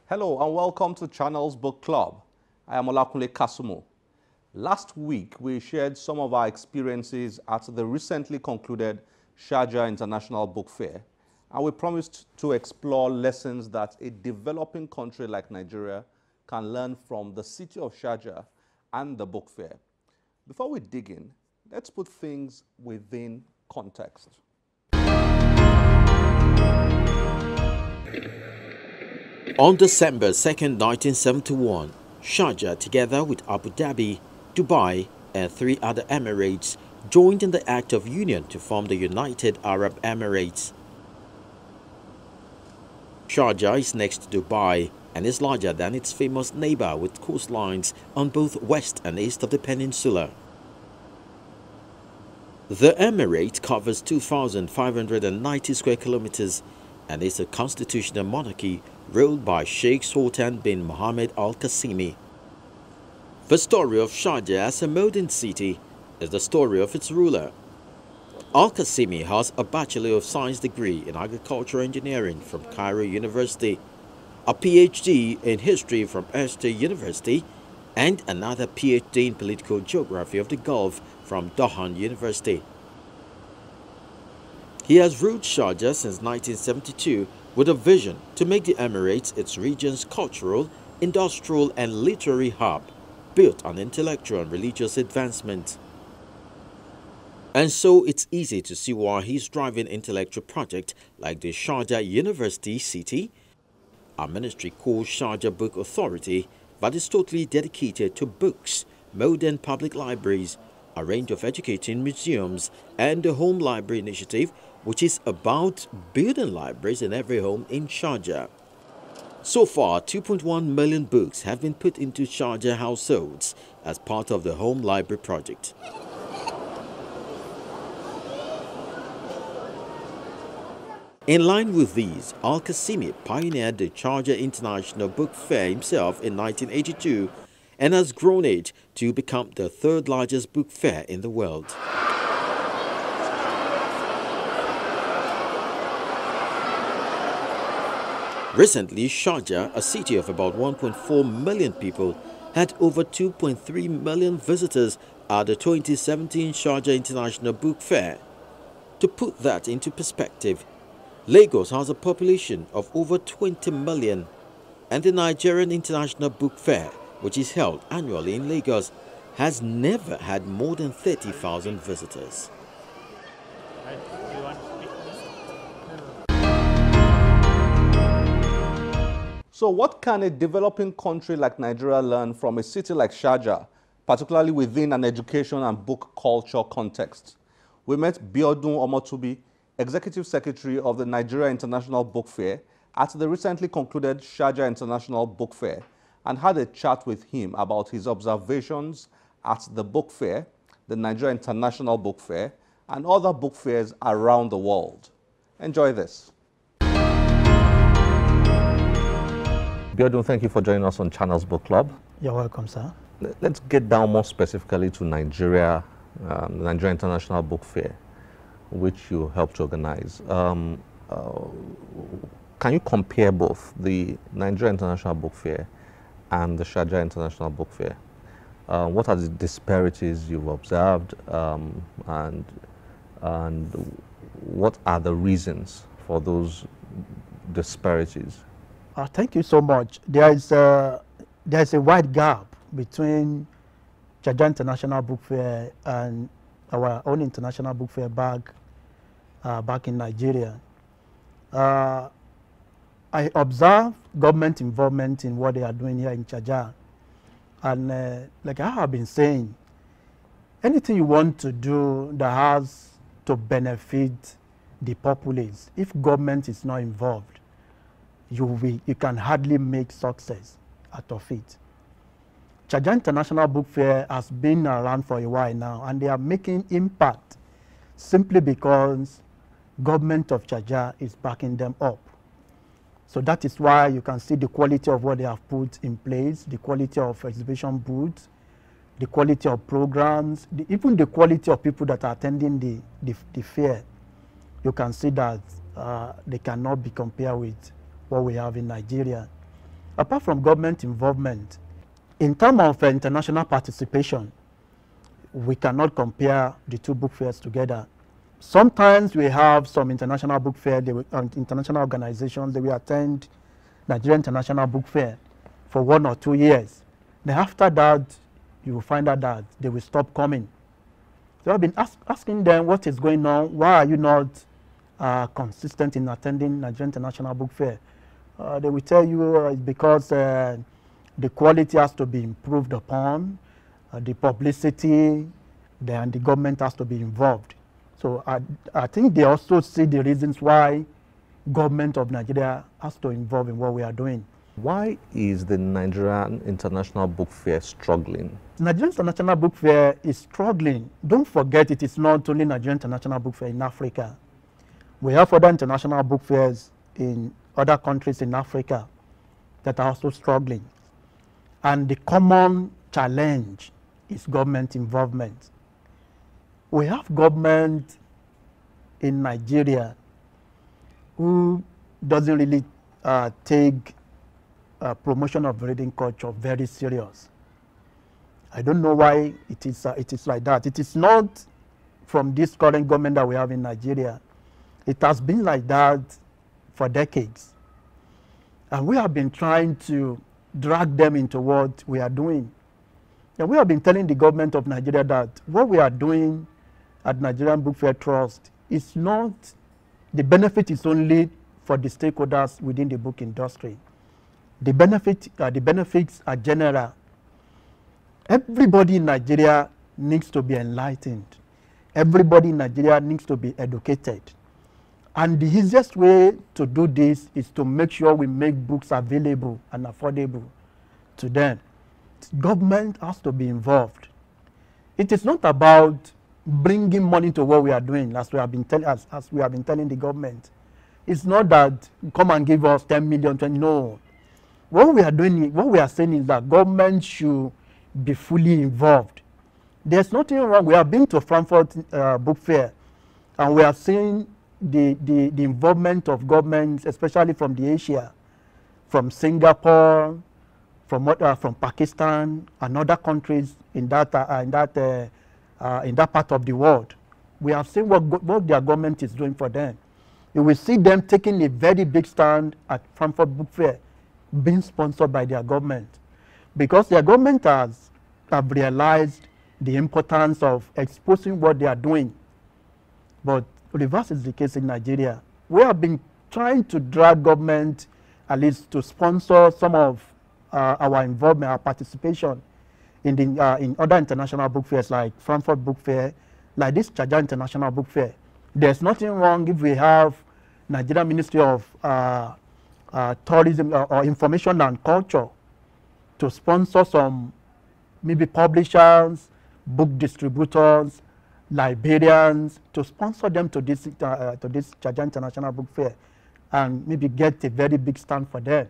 Hello and welcome to Channels Book Club. I am Olakunle Kasumo. Last week, we shared some of our experiences at the recently concluded Sharjah International Book Fair, and we promised to explore lessons that a developing country like Nigeria can learn from the city of Sharjah and the book fair. Before we dig in, let's put things within context. On December 2nd, 1971, Sharjah, together with Abu Dhabi, Dubai, and 3 other Emirates, joined in the Act of Union to form the United Arab Emirates. Sharjah is next to Dubai and is larger than its famous neighbor with coastlines on both west and east of the peninsula. The Emirate covers 2,590 square kilometers and is a constitutional monarchy ruled by Sheikh Sultan bin Mohammed Al Qasimi. The story of Sharjah as a modern city is the story of its ruler. Al Qasimi has a Bachelor of Science degree in Agricultural Engineering from Cairo University, a PhD in History from Esther University, and another PhD in Political Geography of the Gulf from Dohan University. He has ruled Sharjah since 1972 with a vision to make the Emirates its region's cultural, industrial, and literary hub, built on intellectual and religious advancement. And so it's easy to see why he's driving intellectual projects like the Sharjah University City, a ministry called Sharjah Book Authority that is totally dedicated to books, modern public libraries, a range of educating museums, and the Home Library Initiative, which is about building libraries in every home in Sharjah. So far, 2.1 million books have been put into Sharjah households as part of the Home Library project. In line with these, Al Qasimi pioneered the Sharjah International Book Fair himself in 1982 and has grown it to become the 3rd largest book fair in the world. Recently, Sharjah, a city of about 1.4 million people, had over 2.3 million visitors at the 2017 Sharjah International Book Fair. To put that into perspective, Lagos has a population of over 20 million, and the Nigerian International Book Fair, which is held annually in Lagos, has never had more than 30,000 visitors. So what can a developing country like Nigeria learn from a city like Sharjah, particularly within an education and book culture context? We met Biodun Omotubi, Executive Secretary of the Nigeria International Book Fair, at the recently concluded Sharjah International Book Fair, and had a chat with him about his observations at the book fair, the Nigeria International Book Fair, and other book fairs around the world. Enjoy this. Biodun, thank you for joining us on Channels Book Club. You're welcome, sir. Let's get down more specifically to Nigeria, the Nigeria International Book Fair, which you helped to organize. Can you compare both the Nigeria International Book Fair and the Sharjah International Book Fair? What are the disparities you've observed, and what are the reasons for those disparities? Thank you so much. There's a wide gap between Sharjah International Book Fair and our own international book fair back in Nigeria. I observe government involvement in what they are doing here in Sharjah. And like I have been saying, anything you want to do that has to benefit the populace, if government is not involved, you can hardly make success out of it. Sharjah International Book Fair has been around for a while now, and they are making impact simply because government of Sharjah is backing them up. So that is why you can see the quality of what they have put in place, the quality of exhibition booths, the quality of programs, even the quality of people that are attending the fair. You can see that they cannot be compared with what we have in Nigeria. apart from government involvement, in terms of international participation, we cannot compare the two book fairs together. Sometimes we have some international book fair, international organizations, they will attend Nigerian International Book Fair for 1 or 2 years. Then after that, you will find out that they will stop coming. So I've been asking them what is going on, why are you not consistent in attending Nigerian International Book Fair? They will tell you it's because the quality has to be improved upon, the publicity, then the government has to be involved. So I think they also see the reasons why government of Nigeria has to involve in what we are doing. Why is the Nigerian International Book Fair struggling? Nigerian International Book Fair is struggling. Don't forget, it is not only Nigerian International Book Fair in Africa. We have other international book fairs in other countries in Africa that are also struggling. And the common challenge is government involvement. We have government in Nigeria who doesn't really take promotion of reading culture very serious. I don't know why it is like that. It is not from this current government that we have in Nigeria. It has been like that for decades. And we have been trying to drag them into what we are doing. And we have been telling the government of Nigeria that what we are doing at Nigerian Book Fair Trust is not, the benefit is only for the stakeholders within the book industry. The benefits are general. Everybody in Nigeria needs to be enlightened. Everybody in Nigeria needs to be educated. And the easiest way to do this is to make sure we make books available and affordable to them. Government has to be involved. It is not about bringing money to what we are doing, as we have been telling the government. It's not that come and give us 10 million, 20, no. What we are doing, what we are saying is that government should be fully involved. There's nothing wrong. We have been to Frankfurt Book Fair, and we are seeing the involvement of governments, especially from the Asia, from Singapore, from Pakistan, and other countries in that part of the world. We have seen what their government is doing for them. You will see them taking a very big stand at Frankfurt Book Fair, being sponsored by their government, because their government have realized the importance of exposing what they are doing. But reverse is the case in Nigeria. We have been trying to drag government at least to sponsor some of our involvement, our participation in other international book fairs like Frankfurt Book Fair, like this Chaja International Book Fair. There's nothing wrong if we have Nigerian Ministry of Tourism or Information and Culture to sponsor some maybe publishers, book distributors, librarians, to sponsor them to this Chaja International Book Fair and maybe get a very big stand for them.